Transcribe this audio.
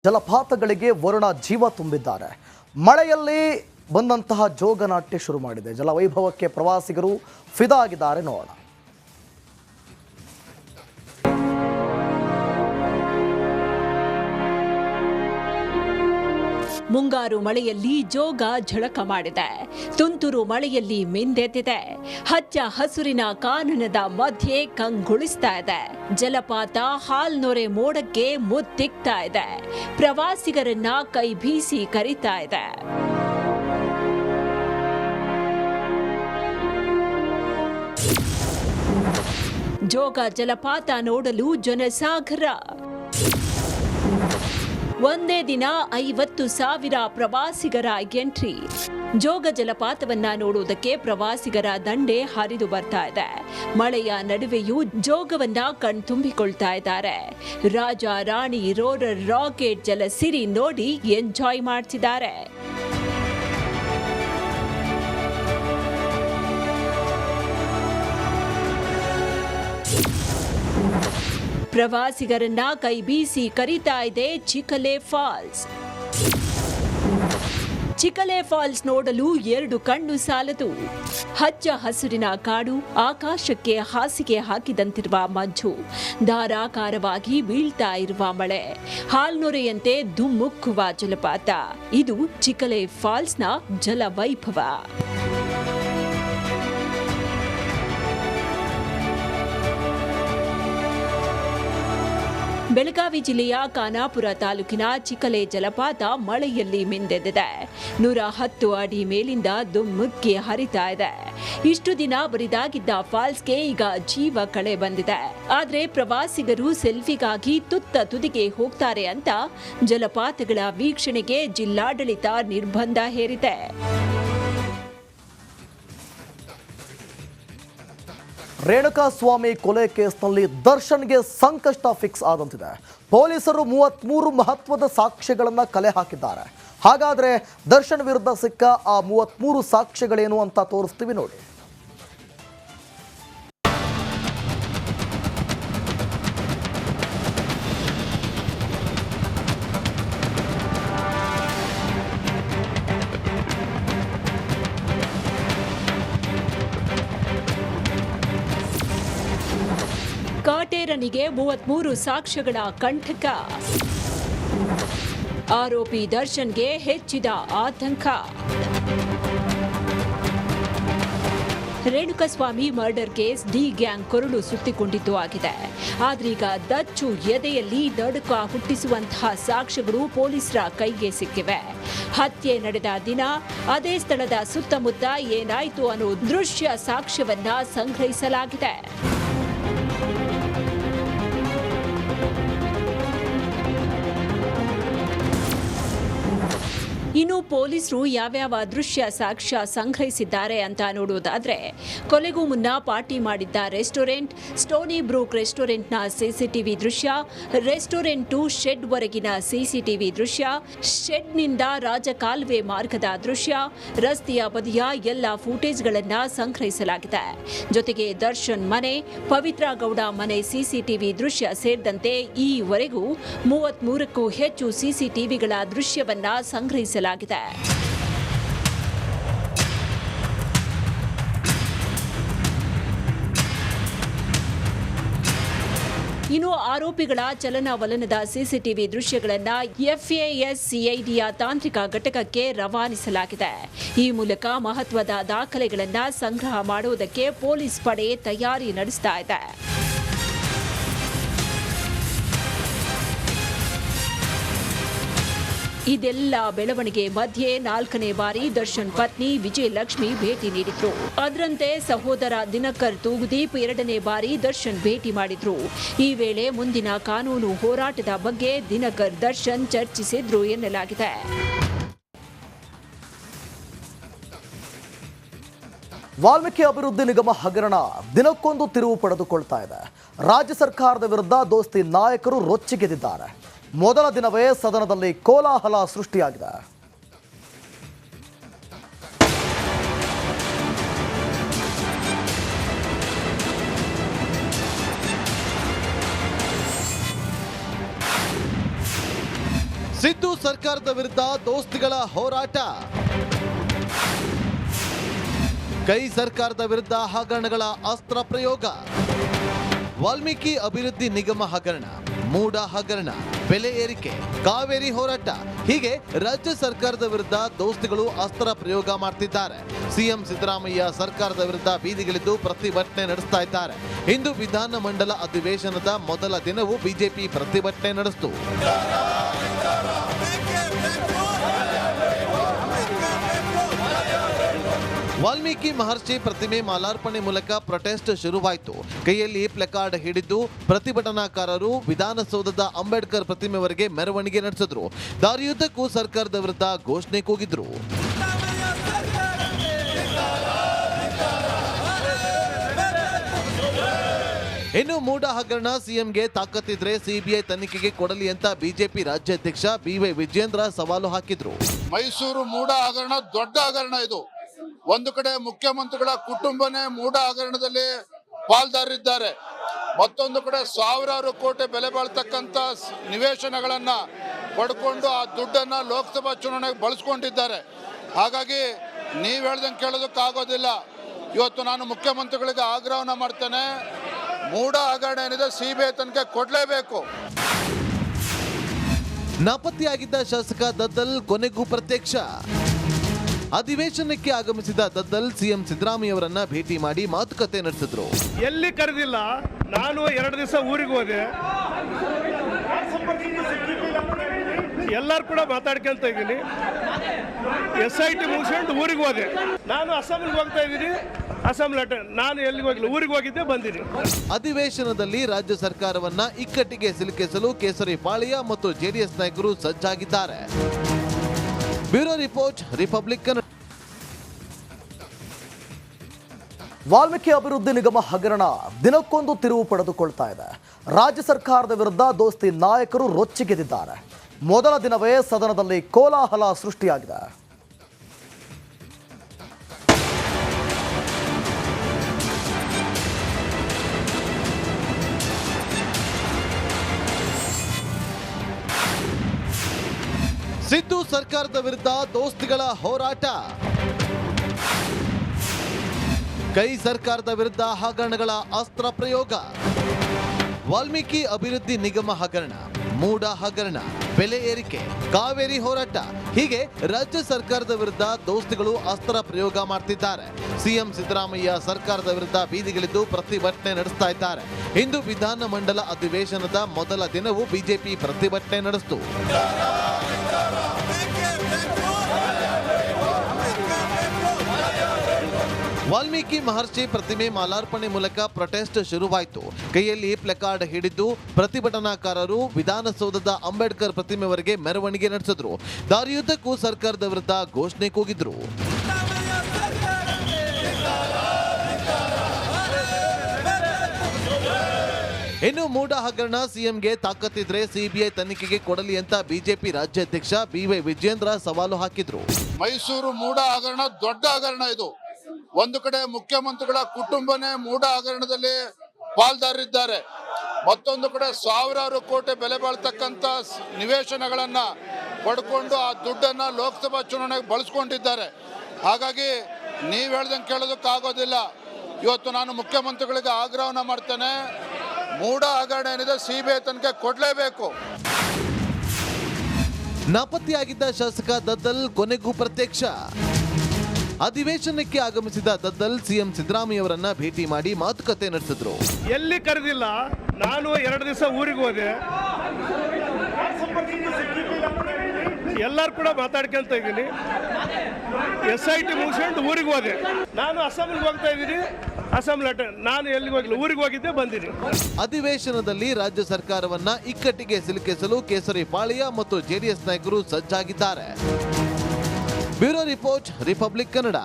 ಜಲಪಾತಗಳಿಗೆ ವರುಣ ಜೀವ ತುಂಬಿದ್ದಾರೆ. ಮಳೆಯಲ್ಲಿ ಬಂದಂತಹ ಜೋಗನಾಟ್ಯ ಶುರು ಮಾಡಿದೆ. ಜಲವೈಭವಕ್ಕೆ ಪ್ರವಾಸಿಗರು ಫಿದಾ ಆಗಿದ್ದಾರೆ. ನೋಡೋಣ. ಮುಂಗಾರು ಮಳೆಯಲ್ಲಿ ಜೋಗ ಝಳಕ ಮಾಡಿದೆ. ತುಂತುರು ಮಳೆಯಲ್ಲಿ ಮಿಂದೆದ್ದಿದೆ. ಹಚ್ಚ ಹಸುರಿನ ಕಾನನದ ಮಧ್ಯೆ ಕಂಗೊಳಿಸ್ತಾ ಇದೆ. ಜಲಪಾತ ಹಾಲ್ನೊರೆ ಮೋಡಕ್ಕೆ ಮುತ್ತಿಕ್ತಾ ಇದೆ. ಪ್ರವಾಸಿಗರನ್ನ ಕೈ ಬೀಸಿ ಕರೀತಾ ಇದೆ. ಜೋಗ ಜಲಪಾತ ನೋಡಲು ಜನಸಾಗರ. ಒಂದೇ ದಿನ 50,000 ಪ್ರವಾಸಿಗರ ಎಂಟ್ರಿ. ಜೋಗ ಜಲಪಾತವನ್ನ ನೋಡುವುದಕ್ಕೆ ಪ್ರವಾಸಿಗರ ದಂಡೆ ಹರಿದು ಬರ್ತಾ ಇದೆ. ಮಳೆಯ ನಡುವೆಯೂ ಜೋಗವನ್ನ ಕಣ್ತುಂಬಿಕೊಳ್ತಾ ಇದ್ದಾರೆ. ರಾಜ ರಾಣಿ ರೋರರ್ ರಾಕೆಟ್ ಜಲಸಿರಿ ನೋಡಿ ಎಂಜಾಯ್ ಮಾಡ್ತಿದ್ದಾರೆ. ಪ್ರವಾಸಿಗರನ್ನ ಕೈ ಬೀಸಿ ಕರೀತಾ ಇದೆ ಚಿಕಲೆ ಫಾಲ್ಸ್. ಚಿಕಲೆ ಫಾಲ್ಸ್ ನೋಡಲು 2 ಕಣ್ಣು ಸಾಲದು. ಹಚ್ಚ ಹಸುರಿನ ಕಾಡು, ಆಕಾಶಕ್ಕೆ ಹಾಸಿಗೆ ಹಾಕಿದಂತಿರುವ ಮಂಜು, ಧಾರಾಕಾರವಾಗಿ ಬೀಳ್ತಾ ಇರುವ ಮಳೆ, ಹಾಲ್ನೊರೆಯಂತೆ ಧುಮ್ಮುಕ್ಕುವ ಜಲಪಾತ. ಇದು ಚಿಕಲೆ ಫಾಲ್ಸ್ನ ಜಲವೈಭವ. ಬೆಳಗಾವಿ ಜಿಲ್ಲೆಯ ಖಾನಾಪುರ ತಾಲೂಕಿನ ಚಿಕಲೆ ಜಲಪಾತ ಮಳೆಯಲ್ಲಿ ಮಿಂದೆದ್ದಿದೆ. 110 ಅಡಿ ಮೇಲಿಂದ ಧುಮ್ಮುಕ್ಕಿ ಹರಿತಾ ಇದೆ. ಇಷ್ಟು ದಿನ ಬರಿದಾಗಿದ್ದ ಫಾಲ್ಸ್ಗೆ ಈಗ ಜೀವ ಕಳೆ ಬಂದಿದೆ. ಆದ್ರೆ ಪ್ರವಾಸಿಗರು ಸೆಲ್ಫಿಗಾಗಿ ತುತ್ತ ತುದಿಗೆ ಹೋಗ್ತಾರೆ ಅಂತ ಜಲಪಾತಗಳ ವೀಕ್ಷಣೆಗೆ ಜಿಲ್ಲಾಡಳಿತ ನಿರ್ಬಂಧ ಹೇರಿದೆ. ರೇಣುಕಾಸ್ವಾಮಿ ಕೊಲೆ ಕೇಸ್ನಲ್ಲಿ ದರ್ಶನ್ಗೆ ಸಂಕಷ್ಟ ಫಿಕ್ಸ್ ಆದಂತಿದೆ. ಪೊಲೀಸರು 33 ಮಹತ್ವದ ಸಾಕ್ಷ್ಯಗಳನ್ನು ಕಲೆ ಹಾಕಿದ್ದಾರೆ. ಹಾಗಾದರೆ ದರ್ಶನ್ ವಿರುದ್ಧ ಸಿಕ್ಕ ಆ 33 ಸಾಕ್ಷ್ಯಗಳೇನು ಅಂತ ತೋರಿಸ್ತೀವಿ ನೋಡಿ. ಕಾಟೇರನಿಗೆ 33 ಸಾಕ್ಷ್ಯಗಳ ಕಂಟಕ. ಆರೋಪಿ ದರ್ಶನ್ಗೆ ಹೆಚ್ಚಿದ ಆತಂಕ. Renukaswamy murder case D gang ಕೊರಳು ಸುತ್ತಿಕೊಂಡಿದ್ದು ಆಗಿದೆ. ಆದ್ರೀಗ ದಚ್ಚು ಎದೆಯಲ್ಲಿ ನಡುಕ ಹುಟ್ಟಿಸುವಂತಹ ಸಾಕ್ಷ್ಯಗಳು ಪೊಲೀಸರ ಕೈಗೆ ಸಿಕ್ಕಿವೆ. ಹತ್ಯೆ ನಡೆದ ದಿನ ಅದೇ ಸ್ಥಳದ ಸುತ್ತಮುತ್ತ ಏನಾಯಿತು ಅನ್ನೋ ದೃಶ್ಯ ಸಾಕ್ಷ್ಯವನ್ನ ಸಂಗ್ರಹಿಸಲಾಗಿದೆ. ಇನ್ನು ಪೊಲೀಸರು ಯಾವ್ಯಾವ ದೃಶ್ಯ ಸಾಕ್ಷ್ಯ ಸಂಗ್ರಹಿಸಿದ್ದಾರೆ ಅಂತ ನೋಡುವುದಾದ್ರೆ, ಕೊಲೆಗೂ ಮುನ್ನ ಪಾರ್ಟಿ ಮಾಡಿದ್ದ ರೆಸ್ಟೋರೆಂಟ್, ಸ್ಟೋನಿ ಬ್ರೂಕ್ ರೆಸ್ಟೋರೆಂಟ್ನ ಸಿಸಿಟಿವಿ ದೃಶ್ಯ, ರೆಸ್ಟೋರೆಂಟ್ ಟು ಶೆಡ್ ವರೆಗಿನ ಸಿಸಿಟಿವಿ ದೃಶ್ಯ, ಶೆಡ್ನಿಂದ ರಾಜಕಾಲುವೆ ಮಾರ್ಗದ ದೃಶ್ಯ, ರಸ್ತೆಯ ಬದಿಯ ಎಲ್ಲ ಫೂಟೇಜ್ಗಳನ್ನ ಸಂಗ್ರಹಿಸಲಾಗಿದೆ. ಜೊತೆಗೆ ದರ್ಶನ್ ಮನೆ, ಪವಿತ್ರ ಗೌಡ ಮನೆ ಸಿಸಿಟಿವಿ ದೃಶ್ಯ ಸೇರಿದಂತೆ ಈವರೆಗೂ 33ಕ್ಕೂ ಹೆಚ್ಚು ಸಿಸಿಟಿವಿಗಳ ದೃಶ್ಯವನ್ನ ಸಂಗ್ರಹಿಸಲಾಗಿದೆ. ಇನ್ನು ಆರೋಪಿಗಳ ಚಲನವಲನದ ಸಿಸಿಟಿವಿ ದೃಶ್ಯಗಳನ್ನು FASCIDಯ ತಾಂತ್ರಿಕ ಘಟಕಕ್ಕೆ ರವಾನಿಸಲಾಗಿದೆ. ಈ ಮೂಲಕ ಮಹತ್ವದ ದಾಖಲೆಗಳನ್ನು ಸಂಗ್ರಹ ಮಾಡುವುದಕ್ಕೆ ಪೊಲೀಸ್ ಪಡೆ ತಯಾರಿ ನಡೆಸ್ತಾ ಇದೆ. ಇದೆಲ್ಲ ಬೆಳವಣಿಗೆ ಮಧ್ಯೆ 4ನೇ ಬಾರಿ ದರ್ಶನ್ ಪತ್ನಿ ವಿಜಯಲಕ್ಷ್ಮಿ ಭೇಟಿ ನೀಡಿದ್ರು. ಅದರಂತೆ ಸಹೋದರ ದಿನಕರ್ ತೂಗುದೀಪ್ 2ನೇ ಬಾರಿ ದರ್ಶನ್ ಭೇಟಿ ಮಾಡಿದ್ರು. ಈ ವೇಳೆ ಮುಂದಿನ ಕಾನೂನು ಹೋರಾಟದ ಬಗ್ಗೆ ದಿನಕರ್ ದರ್ಶನ್ ಚರ್ಚಿಸಿದ್ರು ಎನ್ನಲಾಗಿದೆ. ವಾಲ್ಮೀಕಿ ಅಭಿವೃದ್ಧಿ ನಿಗಮ ಹಗರಣ ದಿನಕ್ಕೊಂದು ತಿರುವು ಪಡೆದುಕೊಳ್ತಾ ಇದೆ. ರಾಜ್ಯ ಸರ್ಕಾರದ ವಿರುದ್ಧ ದೋಸ್ತಿ ನಾಯಕರು ರೊಚ್ಚಿಗೆದ್ದಿದ್ದಾರೆ. ಮೊದಲ ದಿನವೇ ಸದನದಲ್ಲಿ ಕೋಲಾಹಲ ಸೃಷ್ಟಿಯಾಗಿದೆ. ಸಿದ್ದು ಸರ್ಕಾರದ ವಿರುದ್ಧ ದೋಸ್ತಿಗಳ ಹೋರಾಟ. ಕೈ ಸರ್ಕಾರದ ವಿರುದ್ಧ ಹಗರಣಗಳ ಅಸ್ತ್ರ ಪ್ರಯೋಗ. ವಾಲ್ಮೀಕಿ ಅಭಿವೃದ್ಧಿ ನಿಗಮ ಹಗರಣ, ಮೂಡ ಹಗರಣ, ಬೆಲೆ ಏರಿಕೆ, ಕಾವೇರಿ ಹೋರಾಟ ಹೀಗೆ ರಾಜ್ಯ ಸರ್ಕಾರದ ವಿರುದ್ಧ ದೋಸ್ತಿಗಳು ಅಸ್ತ್ರ ಪ್ರಯೋಗ ಮಾಡ್ತಿದ್ದಾರೆ. ಸಿಎಂ ಸಿದ್ದರಾಮಯ್ಯ ಸರ್ಕಾರದ ವಿರುದ್ಧ ಬೀದಿಗಿಳಿದು ಪ್ರತಿಭಟನೆ ನಡೆಸ್ತಾ ಇದ್ದಾರೆ. ಇಂದು ವಿಧಾನ ಮಂಡಲ ಅಧಿವೇಶನದ ಮೊದಲ ದಿನವೂ ಬಿಜೆಪಿ ಪ್ರತಿಭಟನೆ ನಡೆಸಿತು. ವಾಲ್ಮೀಕಿ ಮಹರ್ಷಿ ಪ್ರತಿಮೆ ಮಾಲಾರ್ಪಣೆ ಮೂಲಕ ಪ್ರೊಟೆಸ್ಟ್ ಶುರುವಾಯಿತು. ಕೈಯಲ್ಲಿ ಪ್ಲೆಕಾರ್ಡ್ ಹಿಡಿದು ಪ್ರತಿಭಟನಾಕಾರರು ವಿಧಾನಸೌಧದ ಅಂಬೇಡ್ಕರ್ ಪ್ರತಿಮೆವರೆಗೆ ಮೆರವಣಿಗೆ ನಡೆಸಿದ್ರು. ದಾರಿಯುದ್ದಕ್ಕೂ ಸರ್ಕಾರದ ವಿರುದ್ಧ ಘೋಷಣೆ ಕೂಗಿದ್ರು. ಇನ್ನು ಮೂಡ ಹಗರಣ ಸಿಎಂಗೆ ತಾಕತ್ತಿದ್ರೆ ಸಿಬಿಐ ತನಿಖೆಗೆ ಕೊಡಲಿ ಅಂತ ಬಿಜೆಪಿ ರಾಜ್ಯಾಧ್ಯಕ್ಷ ಬಿವೈ ವಿಜೇಂದ್ರ ಸವಾಲು ಹಾಕಿದ್ರು. ಮೈಸೂರು ಮೂಡ ಹಗರಣ ದೊಡ್ಡ ಹಗರಣ. ಇದು ಒಂದು ಕಡೆ ಮುಖ್ಯಮಂತ್ರಿಗಳ ಕುಟುಂಬನೇ ಮೂಡ ಹಗರಣದಲ್ಲಿ ಪಾಲ್ದಾರಿದ್ದಾರೆ, ಮತ್ತೊಂದು ಕಡೆ ಸಾವಿರಾರು ಕೋಟಿ ಬೆಲೆ ಬಾಳ್ತಕ್ಕಂಥ ನಿವೇಶನಗಳನ್ನ ಪಡ್ಕೊಂಡು ಆ ದುಡ್ಡನ್ನ ಲೋಕಸಭಾ ಚುನಾವಣೆಗೆ ಬಳಸ್ಕೊಂಡಿದ್ದಾರೆ. ಹಾಗಾಗಿ ನೀವು ಹೇಳ್ದಂಗೆ ಕೇಳೋದಕ್ಕಾಗೋದಿಲ್ಲ. ಇವತ್ತು ನಾನು ಮುಖ್ಯಮಂತ್ರಿಗಳಿಗೆ ಆಗ್ರಹವನ್ನ ಮಾಡ್ತೇನೆ, ಮೂಡ ಹಗರಣ ಏನಿದೆ ಸಿಬಿಐ ತನಿಖೆ ಕೊಡಲೇಬೇಕು. ನಾಪತ್ತೆಯಾಗಿದ್ದ ಶಾಸಕ ದದ್ದಲ್ ಕೊನೆಗೂ ಪ್ರತ್ಯಕ್ಷ. ಅಧಿವೇಶನಕ್ಕೆ ಆಗಮಿಸಿದ ದದ್ದಲ್ ಸಿಎಂ ಸಿದ್ದರಾಮಯ್ಯವರನ್ನ ಭೇಟಿ ಮಾಡಿ ಮಾತುಕತೆ ನಡೆಸಿದ್ರು. ಎಲ್ಲಿ ಕರೆದಿಲ್ಲ, ನಾನು 2 ದಿವಸ ಊರಿಗೆ ಹೋದೆ, ಎಲ್ಲರೂ ಕೂಡ ಮಾತಾಡ್ಕೊಂತ ಇದ್ದೀನಿ. SIT ಮುಗಿಸ್ಕೊಂಡು ಊರಿಗೆ ಹೋದೆ. ನಾನು ಅಸೆಂಬ್ಲಿಗೆ ಹೋಗ್ತಾ ಇದ್ದೀನಿ, ಅಸೆಂಬ್ಲಿ ನಾನು ಎಲ್ಲಿಗೆ ಹೋಗಿಲ್ಲ, ಊರಿಗೆ ಹೋಗಿದ್ದೆ, ಬಂದಿನಿ. ಅಧಿವೇಶನದಲ್ಲಿ ರಾಜ್ಯ ಸರ್ಕಾರವನ್ನ ಇಕ್ಕಟ್ಟಿಗೆ ಸಿಲುಕಿಸಲು ಕೇಸರಿ ಪಾಳ್ಯ ಮತ್ತು ಜೆಡಿಎಸ್ ನಾಯಕರು ಸಜ್ಜಾಗಿದ್ದಾರೆ. Bureau report, republic Kannada. Valmiki ಅಭಿವೃದ್ಧಿ ನಿಗಮ ಹಗರಣ ದಿನಕ್ಕೊಂದು ತಿರುವು ಪಡೆದುಕೊಳ್ತಾ ಇದೆ. ರಾಜ್ಯ ಸರ್ಕಾರದ ವಿರುದ್ಧ ದೋಸ್ತಿ ನಾಯಕರು ರೊಚ್ಚಿಗೆದ್ದಿದ್ದಾರೆ. ಮೊದಲ ದಿನವೇ ಸದನದಲ್ಲಿ ಕೋಲಾಹಲ ಸೃಷ್ಟಿಯಾಗಿದೆ. ಸಿದ್ದು ಸರ್ಕಾರದ ವಿರುದ್ಧ ದೋಸ್ತಿಗಳ ಹೋರಾಟ. ಕೈ ಸರ್ಕಾರದ ವಿರುದ್ಧ ಹಗರಣಗಳ ಅಸ್ತ್ರ ಪ್ರಯೋಗ. ವಾಲ್ಮೀಕಿ ಅಭಿವೃದ್ಧಿ ನಿಗಮ ಹಗರಣ, ಮೂಡ ಹಗರಣ, ಬೆಲೆ ಏರಿಕೆ, ಕಾವೇರಿ ಹೋರಾಟ ಹೀಗೆ ರಾಜ್ಯ ಸರ್ಕಾರದ ವಿರುದ್ಧ ದೋಸ್ತಿಗಳು ಅಸ್ತ್ರ ಪ್ರಯೋಗ ಮಾಡ್ತಿದ್ದಾರೆ. ಸಿಎಂ ಸಿದ್ದರಾಮಯ್ಯ ಸರ್ಕಾರದ ವಿರುದ್ಧ ಬೀದಿಗಿಳಿದು ಪ್ರತಿಭಟನೆ ನಡೆಸ್ತಾ ಇದ್ದಾರೆ. ಇಂದು ವಿಧಾನ ಮಂಡಲ ಅಧಿವೇಶನದ ಮೊದಲ ದಿನವೂ ಬಿಜೆಪಿ ಪ್ರತಿಭಟನೆ ನಡೆಸಿತು. ವಾಲ್ಮೀಕಿ ಮಹರ್ಷಿ ಪ್ರತಿಮೆ ಮಾಲಾರ್ಪಣೆ ಮೂಲಕ ಪ್ರೊಟೆಸ್ಟ್ ಶುರುವಾಯಿತು. ಕೈಯಲ್ಲಿ ಪ್ಲೆಕಾರ್ಡ್ ಹಿಡಿದು ಪ್ರತಿಭಟನಾಕಾರರು ವಿಧಾನಸೌಧದ ಅಂಬೇಡ್ಕರ್ ಪ್ರತಿಮೆವರೆಗೆ ಮೆರವಣಿಗೆ ನಡೆಸಿದ್ರು. ದಾರಿಯುದ್ದಕ್ಕೂ ಸರ್ಕಾರದ ವಿರುದ್ಧ ಘೋಷಣೆ ಕೂಗಿದ್ರು. ಇನ್ನು ಮೂಡ ಹಗರಣ ಸಿಎಂಗೆ ತಾಕತ್ತಿದ್ರೆ ಸಿಬಿಐ ತನಿಖೆಗೆ ಕೊಡಲಿ ಅಂತ ಬಿಜೆಪಿ ರಾಜ್ಯಾಧ್ಯಕ್ಷ ಬಿವೈ ವಿಜೇಂದ್ರ ಸವಾಲು ಹಾಕಿದ್ರು. ಮೈಸೂರು ಮೂಡ ಹಗರಣ ದೊಡ್ಡ ಹಗರಣ. ಇದು ಒಂದು ಕಡೆ ಮುಖ್ಯಮಂತ್ರಿಗಳ ಕುಟುಂಬನೇ ಮೂಡ ಹಗರಣದಲ್ಲಿ ಪಾಲ್ದಾರಿದ್ದಾರೆ, ಮತ್ತೊಂದು ಕಡೆ ಸಾವಿರಾರು ಕೋಟಿ ಬೆಲೆ ಬಾಳ್ತಕ್ಕಂಥ ನಿವೇಶನಗಳನ್ನ ಪಡ್ಕೊಂಡು ಆ ದುಡ್ಡನ್ನ ಲೋಕಸಭಾ ಚುನಾವಣೆಗೆ ಬಳಸ್ಕೊಂಡಿದ್ದಾರೆ. ಹಾಗಾಗಿ ನೀವು ಹೇಳ್ದಂಗೆ ಕೇಳೋದಕ್ಕಾಗೋದಿಲ್ಲ. ಇವತ್ತು ನಾನು ಮುಖ್ಯಮಂತ್ರಿಗಳಿಗೆ ಆಗ್ರಹವನ್ನ ಮಾಡ್ತೇನೆ, ಮೂಡ ಹಗರಣ ಏನಿದೆ ಸಿಬಿಐ ತನಿಖೆ ಕೊಡಲೇಬೇಕು. ನಾಪತ್ತೆಯಾಗಿದ್ದ ಶಾಸಕ ದದ್ದಲ್ ಕೊನೆಗೂ ಪ್ರತ್ಯಕ್ಷ. ಅಧಿವೇಶನಕ್ಕೆ ಆಗಮಿಸಿದ ದದ್ದಲ್ ಸಿಎಂ ಸಿದ್ದರಾಮಯ್ಯವರನ್ನ ಭೇಟಿ ಮಾಡಿ ಮಾತುಕತೆ ನಡೆಸಿದ್ರು. ಎಲ್ಲಿ ಕರೆದಿಲ್ಲ, ನಾನು 2 ದಿವಸ ಊರಿಗೆ ಹೋದೆ, ಎಲ್ಲರೂ ಕೂಡ ಮಾತಾಡ್ಕೊಂತ ಇದ್ದೀನಿ. SIT ಮುಗಿಸ್ಕೊಂಡು ಊರಿಗೆ ಹೋದೆ. ನಾನು ಅಸೆಂಬ್ಲಿಗೆ ಹೋಗ್ತಾ ಇದ್ದೀನಿ, ಅಸೆಂಬ್ಲಿ ನಾನು ಎಲ್ಲಿಗೆ ಹೋಗಿಲ್ಲ, ಊರಿಗೆ ಹೋಗಿದ್ದೆ, ಬಂದಿನಿ. ಅಧಿವೇಶನದಲ್ಲಿ ರಾಜ್ಯ ಸರ್ಕಾರವನ್ನ ಇಕ್ಕಟ್ಟಿಗೆ ಸಿಲುಕಿಸಲು ಕೇಸರಿ ಪಾಳ್ಯ ಮತ್ತು ಜೆಡಿಎಸ್ ನಾಯಕರು ಸಜ್ಜಾಗಿದ್ದಾರೆ. Bureau report, republic Kannada.